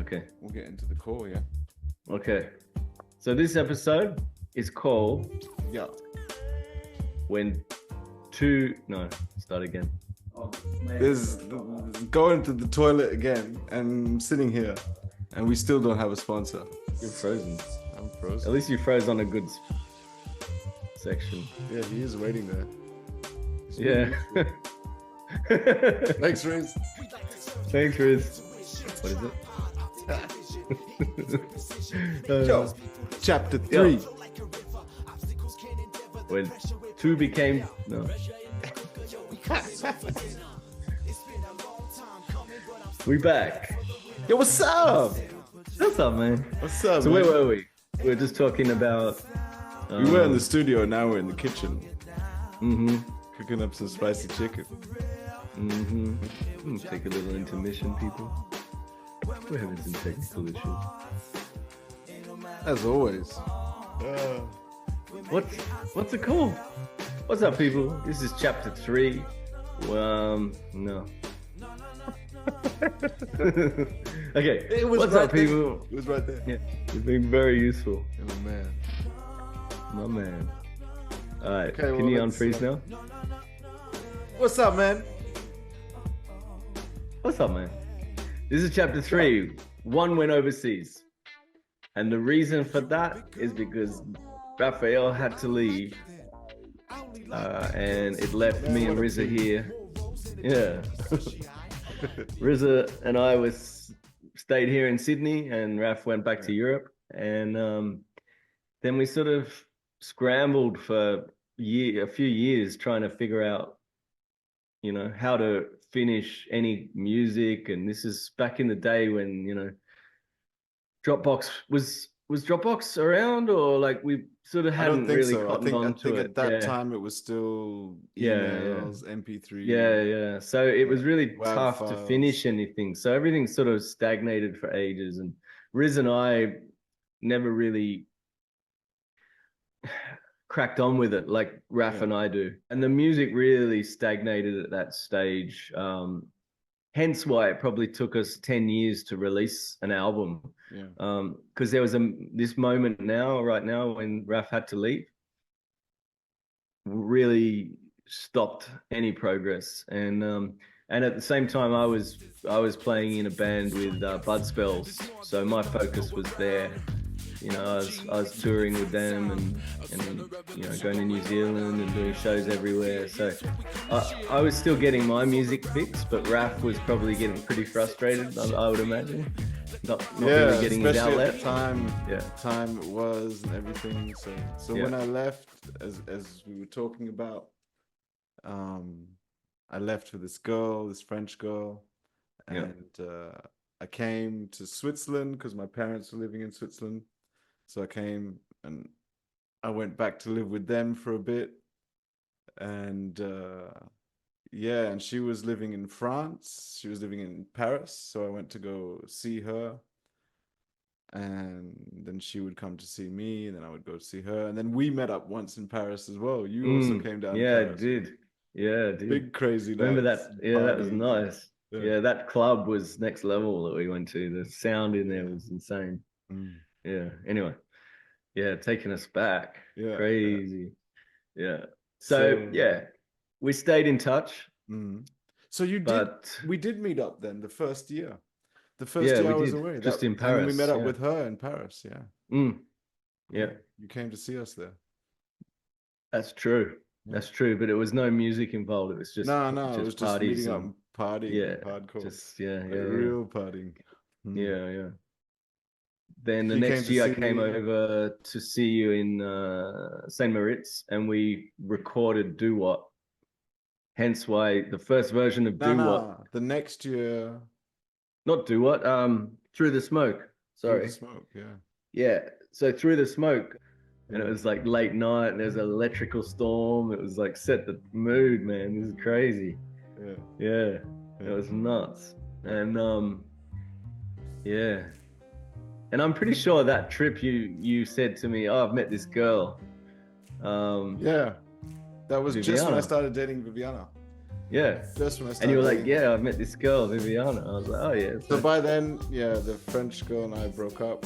Okay. We'll get into the core, yeah. Okay. So this episode is called Start again. There's going to the toilet again and I'm sitting here and we still don't have a sponsor. You're frozen. I'm frozen. At least you froze on a good section. Yeah, he is waiting there. Yeah. Thanks, Riz. Thanks, Riz. What is it? Yo, chapter 3. When 2 became... No. We back. Yo, what's up? What's up, man? What's up, So man? where were we? We were just talking about... We were in the studio, now we're in the kitchen. Mm-hmm. Cooking up some spicy chicken. Mm-hmm. Take a little intermission, people. We're having some technical issues. As always. What's it called? What's up, people? This is chapter 3. No. Okay. What's right up, people? It was right there. Yeah, you've been very useful. You're my man. My man. All right. Okay, Can well, you let's, unfreeze now? What's up, man? What's up, man? This is chapter 3. One went overseas. And the reason for that is because Raphael had to leave. And it left me and Rizza here. Yeah. Rizza and I stayed here in Sydney, and Raph went back to Europe. And then we sort of scrambled for a few years trying to figure out, you know, how to finish any music. And this is back in the day when, you know, Dropbox was Dropbox around, or like we sort of hadn't really cottoned on to it. I think at that time it was still emails, MP3. Yeah. So it was really WAV tough files. to finish anything. So everything sort of stagnated for ages. And Riz and I never really cracked on with it like Raph and I do. And the music really stagnated at that stage. Hence why it probably took us 10 years to release an album. Because there was this moment right now when Raph had to leave, really stopped any progress. And at the same time I was playing in a band with Bud Spells, so my focus was there. You know, I was touring with them and you know, going to New Zealand and doing shows everywhere. So I was still getting my music fixed, but Raph was probably getting pretty frustrated, I would imagine. Not really getting his outlet. At the time it was and everything. So when I left, as we were talking about, I left with this French girl, and I came to Switzerland because my parents were living in Switzerland. So I came and I went back to live with them for a bit. And and she was living in France. She was living in Paris. So I went to go see her. And then she would come to see me, and then I would go see her. And then we met up once in Paris as well. You also came down to Paris. Yeah, I did. Big crazy nights. Remember that? Yeah, that was nice. Yeah. That club was next level that we went to. The sound in there was insane. Yeah. Anyway, taking us back. Yeah. Crazy. Yeah. So we stayed in touch. So we did meet up then the first year. The first year I was away. Just in Paris. And we met up with her in Paris. Yeah. You came to see us there. That's true. That's true. But it was no music involved. It was just it was just meeting up and partying. Yeah. Hardcore. Just real partying. Yeah. Then the next year I came over to see you in St. Moritz, and we recorded Do What. Hence why the first version of Do What. The next year. Not Do What. Through the Smoke. Sorry. Through the Smoke. Yeah. So Through the Smoke, and it was like late night, and there's an electrical storm. It was like set the mood, man. This is crazy. Yeah. It was nuts. And and I'm pretty sure that trip you said to me, "Oh, I've met this girl." That was Viviana. Just when I started dating Viviana. Yeah. Just when I And you started were like, dating. yeah, I've met this girl, Viviana. I was like, oh yeah. So by then, yeah, the French girl and I broke up.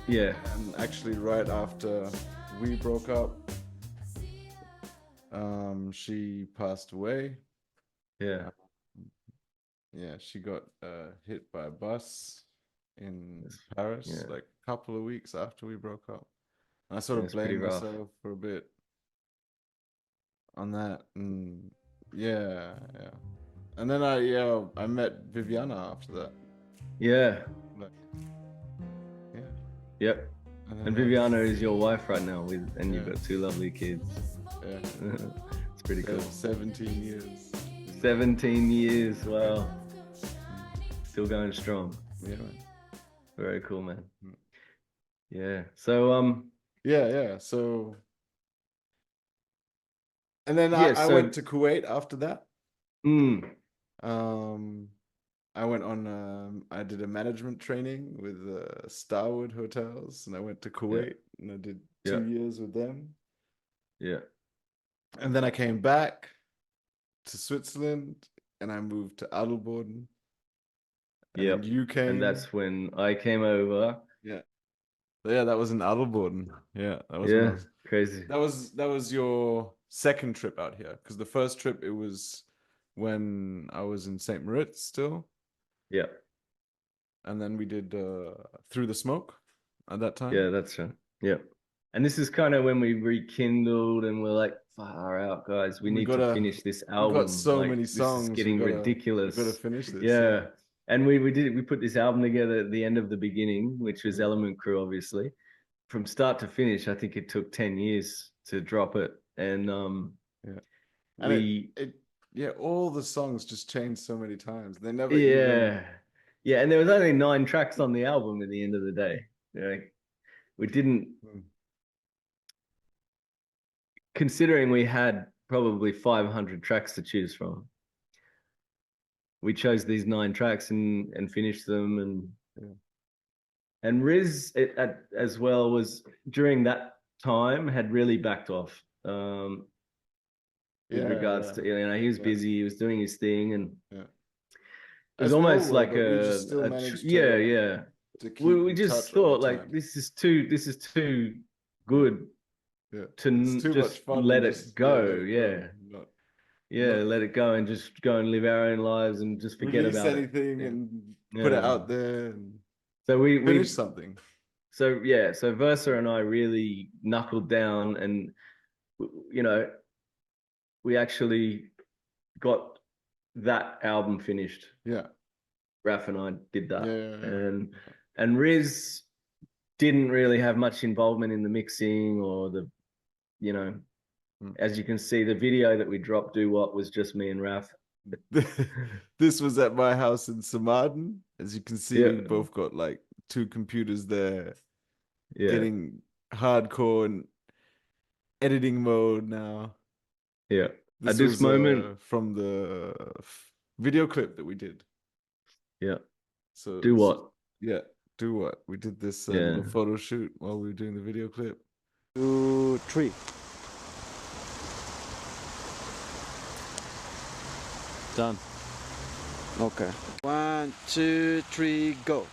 Yeah. And actually, right after we broke up, she passed away. Yeah. Yeah, she got hit by a bus in Yeah. Paris, like a couple of weeks after we broke up. And I sort of It's pretty blamed rough. myself for a bit on that. And yeah. And then I met Viviana after that. Yeah. Like, yeah. Yep. And And then Viviana is your wife right now, and you've Yeah. got 2 lovely kids. yeah, It's pretty cool. 17 years. 17 years. Wow. Still going strong. Yeah, man. Very cool, man. Mm. Yeah. So Yeah. So, and then yeah, I went to Kuwait after that. mm, I went on, I did a management training with Starwood Hotels, and I went to Kuwait, and I did 2 years with them. Yeah. And then I came back to Switzerland, and I moved to Adelboden. And then you came. And that's when I came over. Yeah. So yeah, that was in Adelboden. Yeah, that was Yeah, crazy. that was your second trip out here, because the first trip, it was when I was in St. Moritz still. Yeah. And then we did Through the Smoke at that time. Yeah, that's right. Yeah. And this is kind of when we rekindled and we're like, far out, guys. We need to finish this album. We've got so like, many songs. This is getting ridiculous. We gotta finish this. Yeah. And we put this album together at the end of the beginning, which was Element Crew, obviously. From start to finish, I think it took 10 years to drop it. And yeah. And all the songs just changed so many times. They never Yeah. And there was only 9 tracks on the album at the end of the day. Like, we didn't considering we had probably 500 tracks to choose from. We chose these 9 tracks and finished them, and Riz as well was during that time had really backed off in regards to, you know, he was busy, he was doing his thing, and it was almost like we just thought like this is too good to just let it go. Let it go and just go and live our own lives and just forget about anything and put it out there. And so we finish something. So Versa and I really knuckled down, and you know, we actually got that album finished. Yeah, Raph and I did that, and Riz didn't really have much involvement in the mixing or the, you know, as you can see, the video that we dropped, Do What, was just me and Raph. This was at my house in Samarden. As you can see, we both got like 2 computers there, getting hardcore and editing mode now. Yeah. This was moment from the video clip that we did. Yeah. So Do What? Yeah, Do What. We did this little photo shoot while we were doing the video clip. 2, 3. Done. Okay. 1, 2, 3, go.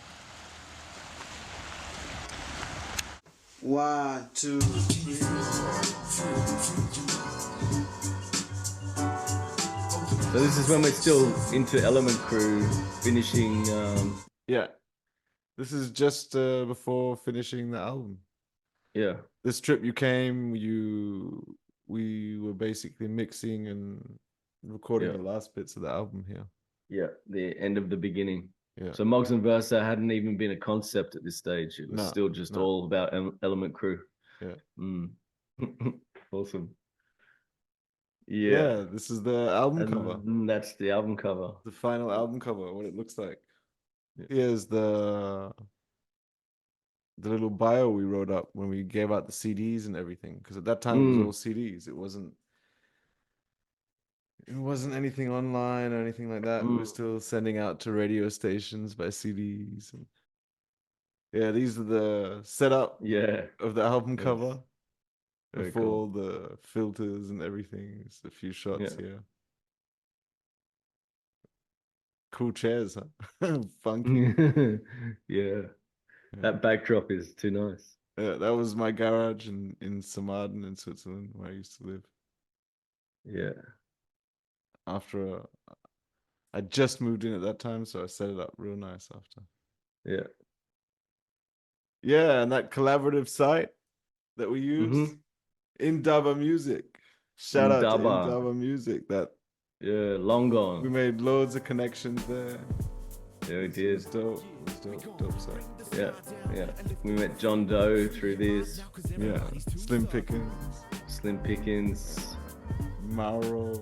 1, 2, 3. So this is when we're still into Element Crew, finishing. This is just before finishing the album. Yeah. This trip you came, we were basically mixing and recording the last bits of the album here. Yeah, the end of the beginning. Yeah. So MOGz VERSA hadn't even been a concept at this stage. It was still just all about Element Crew. Yeah. Awesome. Yeah, this is the album cover. That's the album cover. The final album cover, what it looks like. Here's the little bio we wrote up when we gave out the CDs and everything. Because at that time it was all CDs. It wasn't anything online or anything like that. We were still sending out to radio stations by CDs. And these are the setup of the album cover. Before all the filters and everything. It's a few shots here. cool chairs, huh? Funky. Yeah, that backdrop is too nice. Yeah, that was my garage in Samaden in Switzerland where I used to live. Yeah. After I just moved in at that time, so I set it up real nice after. Yeah. Yeah, and that collaborative site that we used, Mm-hmm. Indaba Music. Shout out to Indaba. Indaba Music. That Yeah, long we gone. made loads of connections there. Yeah, we It did. was dope. It was dope site. Yeah, yeah. We met John Doe through this. Yeah, Slim Pickens, Slim Pickens. Mauro,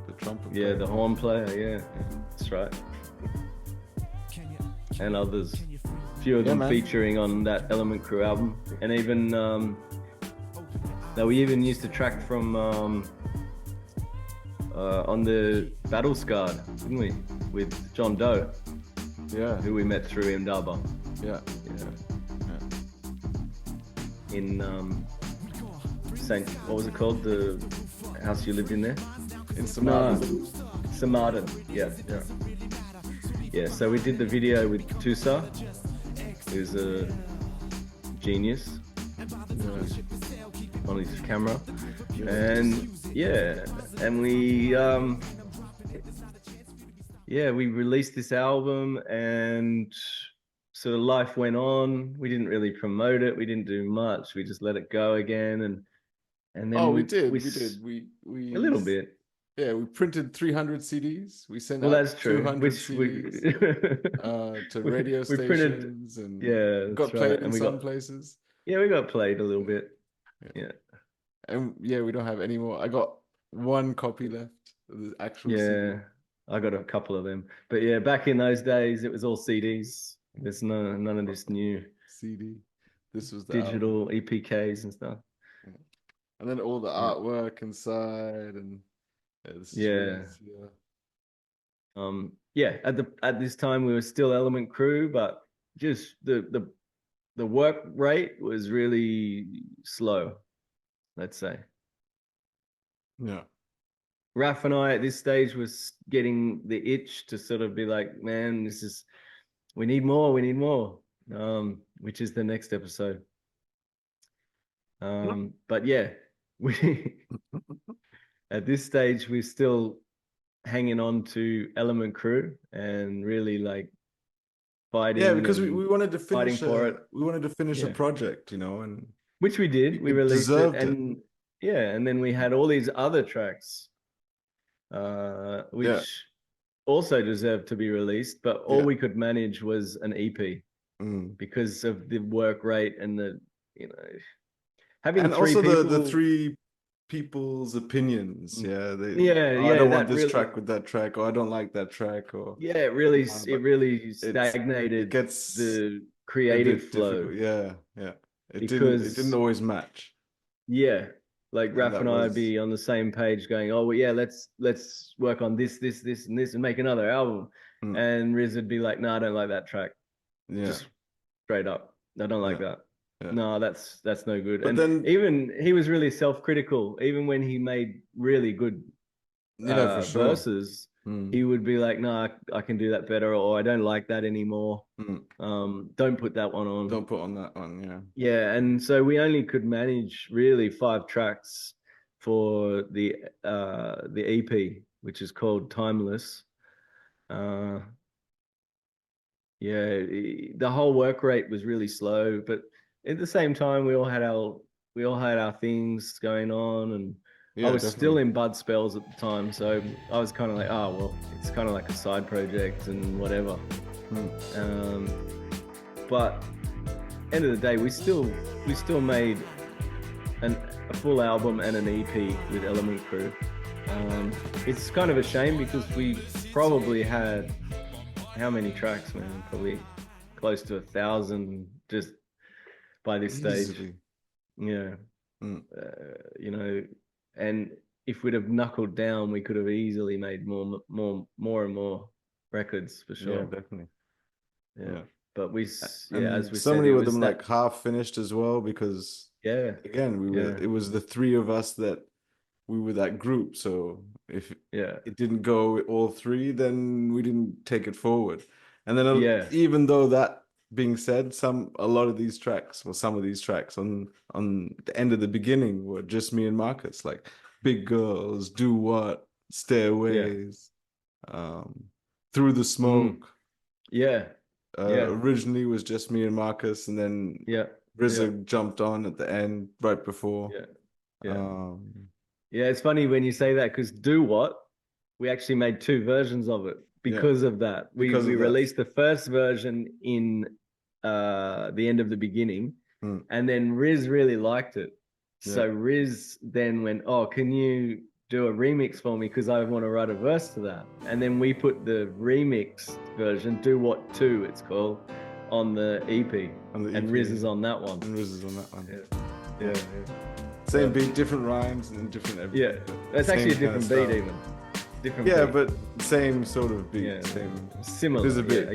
the trumpet Yeah, player. the horn player. Yeah, that's right. And others. A few of Yeah, them man. featuring on that Element Crew album. And even that we even used to track from on the Battle Scarred, didn't we? With John Doe, Yeah, who we met through Indaba. yeah, Yeah. In Saint, what was it called? The house you lived in there? in Samaden. Samaden. Yeah, yeah. Yeah, so we did the video with Tusa, who's a genius on his camera. And yeah, and we we released this album, and sort of life went on. We didn't really promote it. We didn't do much. We just let it go again, and then We did. We a little bit. Yeah, we printed 300 CDs. We sent Well, out that's true. 200 Which we CDs to radio we printed, stations and yeah, got that's played right. in And we some got places. we got played a little bit. Yeah. And yeah, we don't have any more. I got one copy left of the actual CD. Yeah, I got a couple of them. But yeah, back in those days, it was all CDs. There's none of this new CD. This was the digital album. EPKs and stuff. And then all the Yeah. artwork inside and this is Yeah. really, At this time we were still Element Crew, but just the work rate was really slow, let's say. yeah. Raf and I at this stage was getting the itch to sort of be like, man, we need more, which is the next episode. But yeah, we at this stage we're still hanging on to Element Crew and really like fighting. Yeah, because we wanted to finish for it. We wanted to finish a Yeah. project, and Which we did. We it released it, deserved it. and yeah, and then we had all these other tracks, which also deserved to be released, but all we could manage was an EP because of the work rate and the having and three also people, the three people's opinions. Yeah, I don't want this track with that track, or I don't like that track, or it really stagnated it gets the creative flow. Difficult. Yeah. It Because didn't always match. Yeah, like Raf that and I was- would be on the same page going, oh, well, yeah, let's work on this, and this, and make another album. And Riz would be like, no, I don't like that track. Yeah. Just straight up, I don't like that. Yeah. No, that's no good. But and then- even he was really self-critical. Even when he made really good for sure. verses, he would be like, no, I can do that better, or I don't like that anymore. Don't put that one on. Don't put on that one. Yeah. Yeah, and so we only could manage really 5 tracks for the EP, which is called Timeless. The whole work rate was really slow, but at the same time we all had our things going on, and I was still in Bud Spells at the time, so I was kind of like, oh well, it's kind of like a side project and whatever. But end of the day, we still made a full album and an EP with Element Crew. It's kind of a shame because we probably had how many tracks, man? Probably close to 1,000 just by this stage. Easily. Yeah. And if we'd have knuckled down, we could have easily made more and more records for sure. Yeah, definitely. Yeah. But as we so said, many it of was them that, like half finished as well, because yeah, again it was the three of us that we were that group. So if Yeah. it didn't go with all three, then we didn't take it forward. And then Yeah. even though that being said, a lot of these tracks, or some of these tracks on the end of the beginning were just me and Marcus, like Big Girls, Do What, Stairways, Through the Smoke. Yeah. Yeah. Originally was just me and Marcus, and then Yeah. RZA jumped on at the end right before. Yeah. Yeah. Um, Yeah, it's funny when you say that, because Do What, we actually made two versions of it because of that. We released the first version in the end of the beginning, and then Riz really liked it. So Riz then went, "Oh, can you do a remix for me? Because I want to write a verse to that." And then we put the remix version, Do What 2, it's called, on the EP. And Riz is on that one. And Riz is on that one. Yeah. Same beat, different rhymes, and different everything. Yeah, that's actually a different beat even. Different beat. But same sort of beat. Yeah, same. similar. There's a bit. I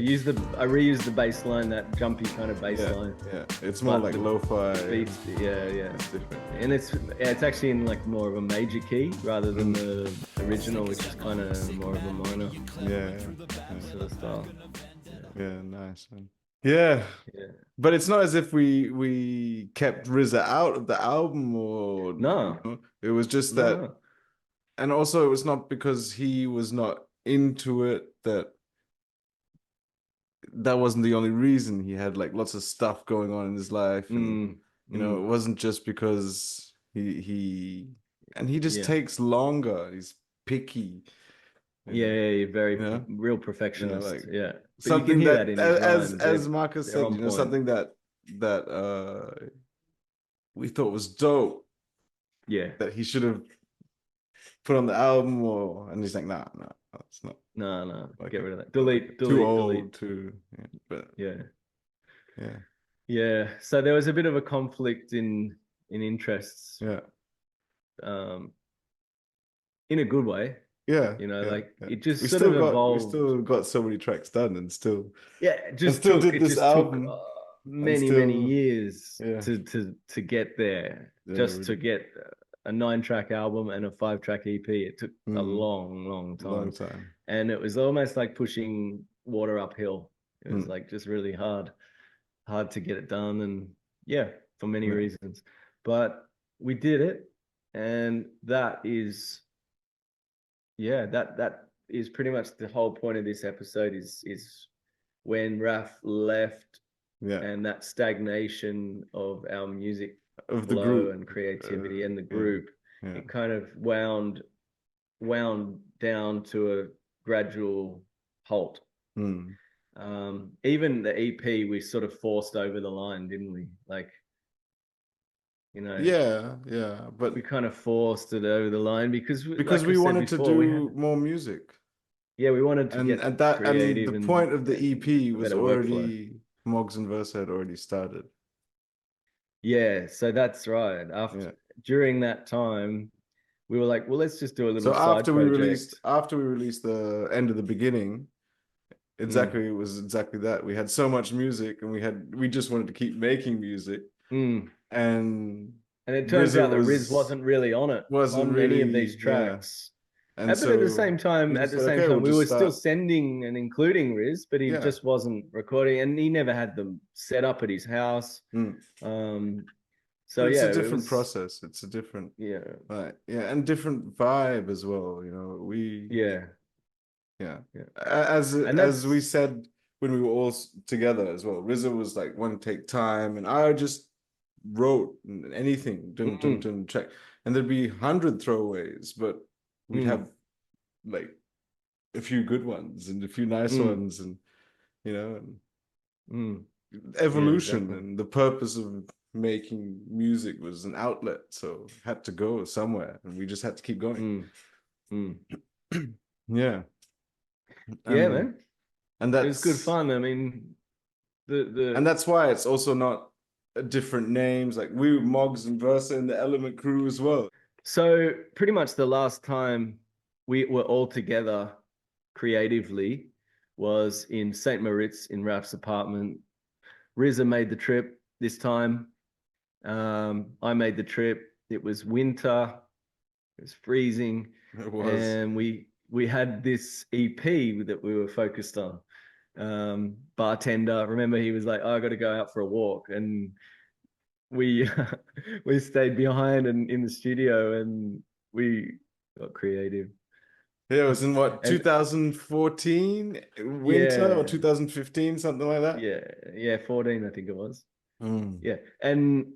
reused the bass line, that jumpy kind of bass line. Yeah, it's more like lo-fi beats. Yeah. It's different. And it's actually in like more of a major key rather than the original, which is kind of more of a minor. Sort of style. Yeah, nice man. Yeah. But it's not as if we kept RZA out of the album, or no. You know? It was just that, and also it was not because he was not into it, that wasn't the only reason. He had like lots of stuff going on in his life, and you know, it wasn't just because he just takes longer. He's picky. Yeah, very real perfectionist. But something you can hear that in his as Marcus said, you know, something that we thought was dope. Yeah, that he should have put on the album, and he's like, nah, it's not. No, get rid of that. Delete. Too old. Delete. But yeah. So there was a bit of a conflict in interests. Yeah. In a good way. Yeah, you know, it just we sort still of evolved. We still got so many tracks done, and still did this album. Many years to get there, to get a 9-track album and a 5-track EP. It took a long time. And it was almost like pushing water uphill. It was like just really hard to get it done, and for many reasons. But we did it, and that is. That is pretty much the whole point of this episode, is when Raf left, and that stagnation of our music flow and creativity and the group, it kind of wound down to a gradual halt. Even the EP, we sort of forced over the line, didn't we? Like, you know, but we kind of forced it over the line because like we wanted to do more music. We wanted to get creative, and the point of the EP was already MOGz and Versa had already started. So that's right. During that time, we were like, well, let's just do a little. So after we released the End of the Beginning, it was exactly that. We had so much music, and we just wanted to keep making music. And it turns out that Riz wasn't really on it, any of these tracks. And but at the same time, we were still sending and including Riz, but he just wasn't recording, and he never had them set up at his house. So it's a different process. It's a different and different vibe as well. You know, as we said when we were all together as well. RZA was like, want to take time, and I just wrote anything, check, and there'd be 100 throwaways, but we'd have like a few good ones and a few nice ones, and you know, evolution, and the purpose of making music was an outlet, so had to go somewhere, and we just had to keep going. Man, and it was good fun. I mean, and that's why it's also not different names. Like, we were MOGz and Versa in the Element crew as well. So pretty much the last time we were all together creatively was in St. Moritz in Raf's apartment. RZA made the trip this time. I made the trip. It was winter. It was freezing. It was. And we had this EP that we were focused on. Bartender, remember, he was like, oh, I got to go out for a walk, and we we stayed behind and in the studio, and we got creative. Yeah, it was in what, And- 2014 winter Yeah. or 2015, something like that. Yeah, 14, I think it was. Mm. Yeah, and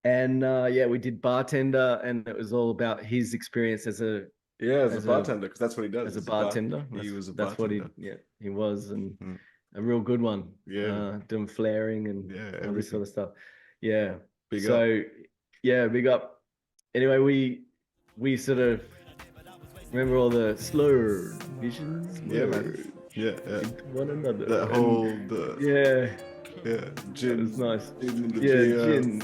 yeah, we did Bartender, and it was all about his experience as a Yeah, as a As a- bartender, because that's what he does. as a He's bar- bartender. He was a That's what bartender. he was, and Mm. a real good one. Yeah. Doing flaring and Yeah, all this everything. sort of stuff. Yeah. Big so yeah, big up. Anyway, we sort of remember all the slur visions. Yeah, man. Yeah, yeah. Into one another. That and- whole yeah, yeah, that gin. was nice. In the Yeah, beer. gin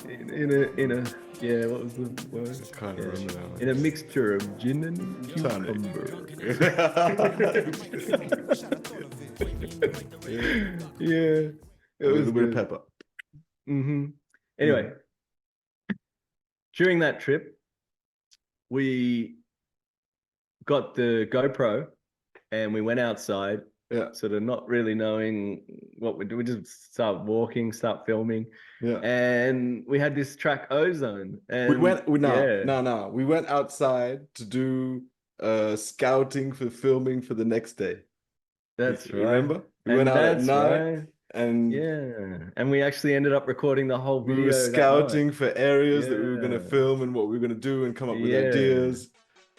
in a yeah. What was the word? Can't Yeah. remember that one. In a mixture of gin and Tonic. cucumber. Yeah. Yeah, A little bit of pepper. Anyway, during that trip, we got the GoPro and we went outside, Yeah, sort of not really knowing what we do. We just start walking, start filming, yeah. and we had this track Ozone. And We went. yeah, No. We went outside to do scouting for filming for the next day. that's You right. remember? We And went out at that's night, right. and Yeah, and we actually ended up recording the whole we video. were that night. scouting for areas that we were going to Yeah. film and what we were going to do and come up with Yeah. ideas.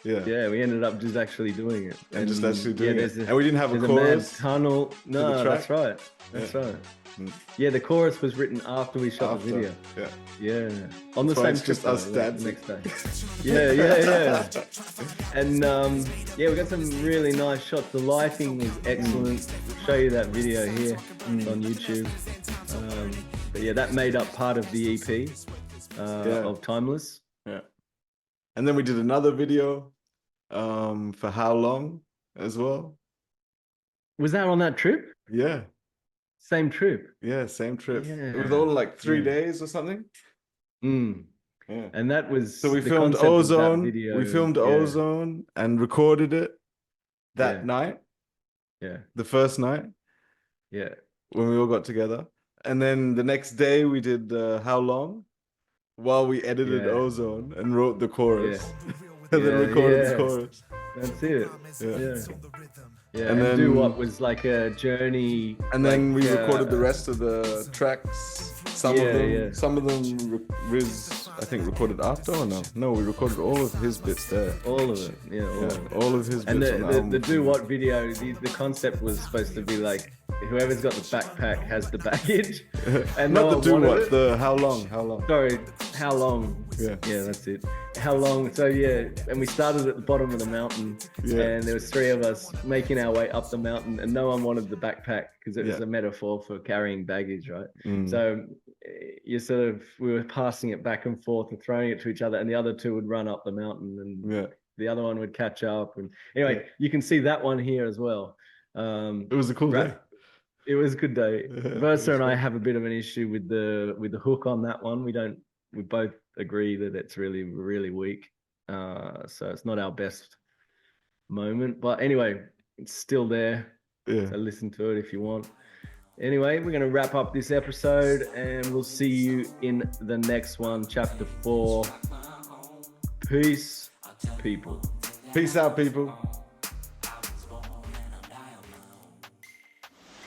Yeah. Yeah, we ended up just actually doing it. And just actually doing it. there's And we didn't have a there's mad chorus. tunnel. No, the that's track? right. That's Yeah. right. Mm. Yeah, the chorus was written after we shot After. the video. Yeah. Yeah, on the That's why same it's trip. just us though, the dancing. next day. Yeah. And yeah, we got some really nice shots. The lighting was excellent. I'll show you that video here. It's on YouTube. But yeah, that made up part of the EP Yeah. of Timeless. Yeah. And then we did another video for How Long as well. Was that on that trip? Yeah. Same trip. Yeah, same trip. It was Yeah. all like 3 Yeah. days or something. Mm. Yeah. And that was So we the filmed concept of that Ozone. video. We filmed Yeah, Ozone and recorded it that Yeah. night, Yeah, the first night yeah, when we all got together. And then the next day we did How Long while we edited Yeah. Ozone and wrote the chorus. and Yeah, then recorded yeah. the chorus. that's it. Yeah. Yeah, yeah. And And, Do then- What was like a journey. And then like, we recorded the rest of the tracks. Some Yeah, of them, yeah. some of them, Riz, I think, recorded after or no? No, we recorded all of his bits there. all of it. Yeah, all Yeah, of it. all of his bits. And on the album. the Do What video, the concept was supposed to be like whoever's got the backpack has the baggage. And no Not the one do wanted what, it. the how long. Sorry, how long? Yeah. Yeah, that's it. How long? So yeah, and we started at the bottom of the mountain, Yeah. and there was 3 of us making our way up the mountain, and no one wanted the backpack because it was Yeah. a metaphor for carrying baggage, right? Mm. So we were passing it back and forth and throwing it to each other, and the other 2 would run up the mountain, and Yeah, the other one would catch up. And anyway, Yeah. you can see that one here as well. it was a cool Ra- day. It was a good day. Yeah, it Versa was and I fun. have a bit of an issue with the hook on that one. We both agree that it's really, really weak. So it's not our best moment. But anyway, it's still there. Yeah. So listen to it if you want. Anyway, we're going to wrap up this episode and we'll see you in the next one, chapter 4. Peace, people. Peace out, people.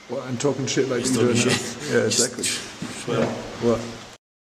What, I'm talking shit like you doing now? Yeah, exactly. What?